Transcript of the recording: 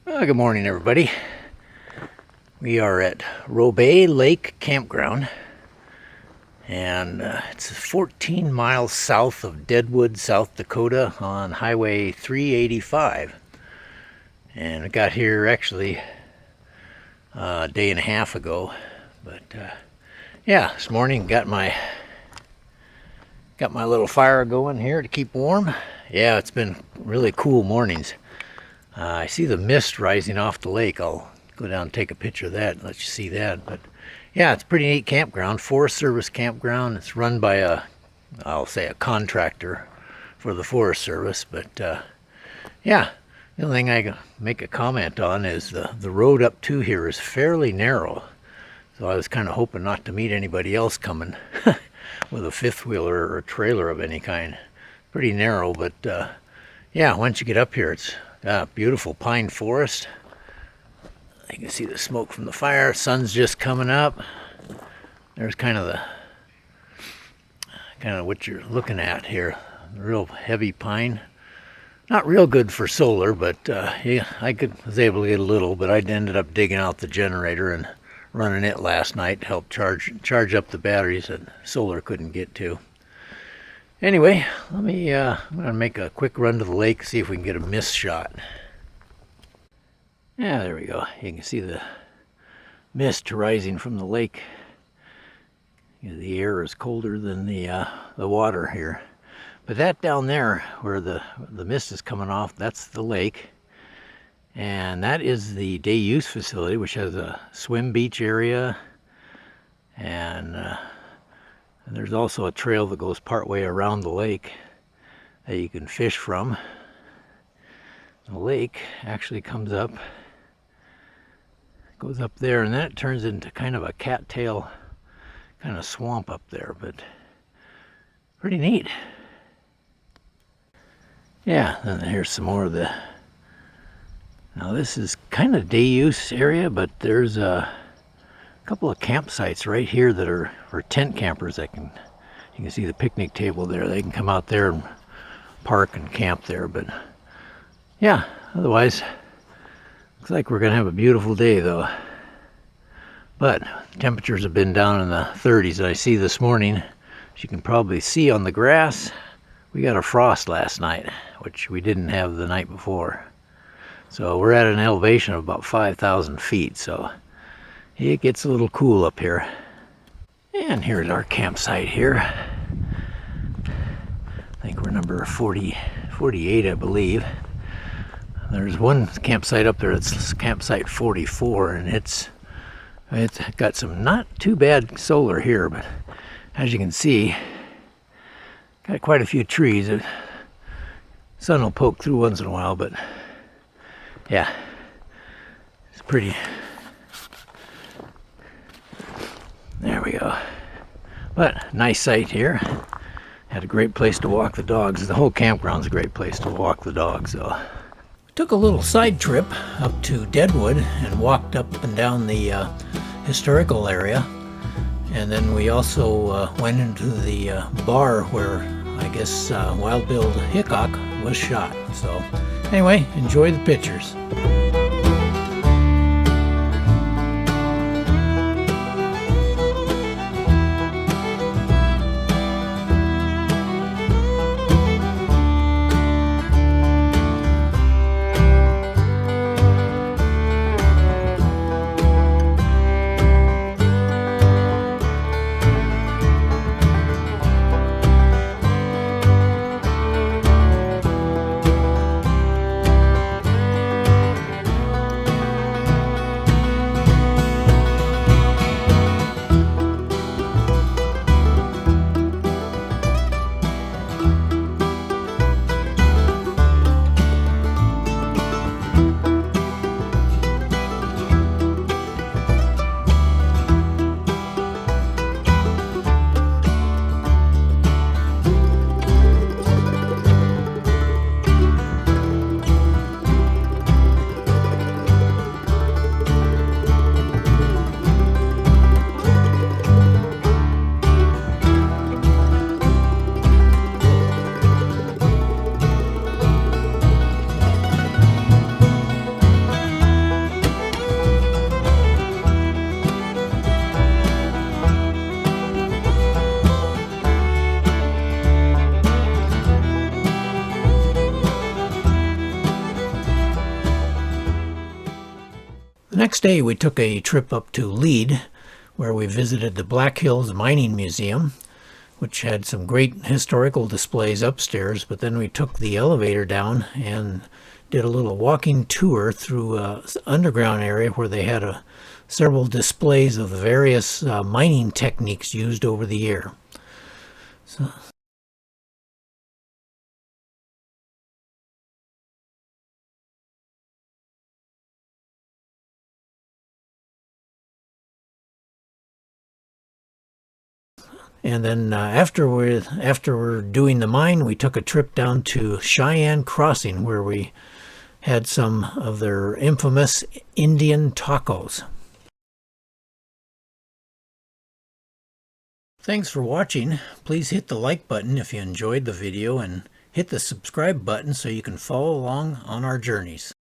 Good morning, everybody. We are at Roubaix Lake Campground, and it's 14 miles south of Deadwood, South Dakota on Highway 385. And I got here actually a day and a half ago, but yeah, this morning got my little fire going here to keep warm. Yeah, it's been really cool mornings. I see the mist rising off the lake. I'll go down and take a picture of that and let you see that. But yeah, it's a pretty neat campground, Forest Service campground. It's run by I'll say a contractor for the Forest Service. But yeah, the only thing I can make a comment on is the road up to here is fairly narrow. So I was kind of hoping not to meet anybody else coming with a fifth wheeler or a trailer of any kind. Pretty narrow, but yeah, once you get up here, it's beautiful pine forest. You can see the smoke from the fire. Sun's just coming up. There's kind of what you're looking at here. Real heavy pine. Not real good for solar, but yeah, was able to get a little, but I ended up digging out the generator and running it last night to help charge up the batteries that solar couldn't get to. Anyway, I'm gonna make a quick run to the lake, see if we can get a mist shot. Yeah, there we go. You can see the mist rising from the lake. The air is colder than the water here. But that down there, where the mist is coming off, that's the lake. And that is the day use facility, which has a swim beach area. And there's also a trail that goes partway around the lake that you can fish from. The lake actually comes up, goes up there, and then it turns into kind of a cattail kind of swamp up there, but pretty neat. Yeah, then here's some more of the... Now this is kind of day use area, but there's a couple of campsites right here that are for tent campers. You can see the picnic table there. They can come out there and park and camp there. But yeah, otherwise looks like we're gonna have a beautiful day though. But temperatures have been down in the 30s, and I see this morning, as you can probably see on the grass, we got a frost last night, which we didn't have the night before. So we're at an elevation of about 5,000 feet, so it gets a little cool up here. And here's our campsite here. I think we're number 48, I believe. There's one campsite up there, it's campsite 44, and it's got some not too bad solar here, but as you can see, got quite a few trees. The sun will poke through once in a while, but yeah, it's pretty. There we go. But nice site here. Had a great place to walk the dogs. The whole campground's a great place to walk the dogs, though. Took a little side trip up to Deadwood and walked up and down the historical area. And then we also went into the bar where I guess Wild-billed Hickok was shot. So anyway, enjoy the pictures. next day we took a trip up to Lead, where we visited the Black Hills Mining Museum, which had some great historical displays upstairs, but then we took the elevator down and did a little walking tour through an underground area where they had several displays of the various mining techniques used over the year. And then after we're doing the mine, we took a trip down to Cheyenne Crossing, where we had some of their infamous Indian tacos. Thanks for watching. Please hit the like button if you enjoyed the video, and hit the subscribe button so you can follow along on our journeys.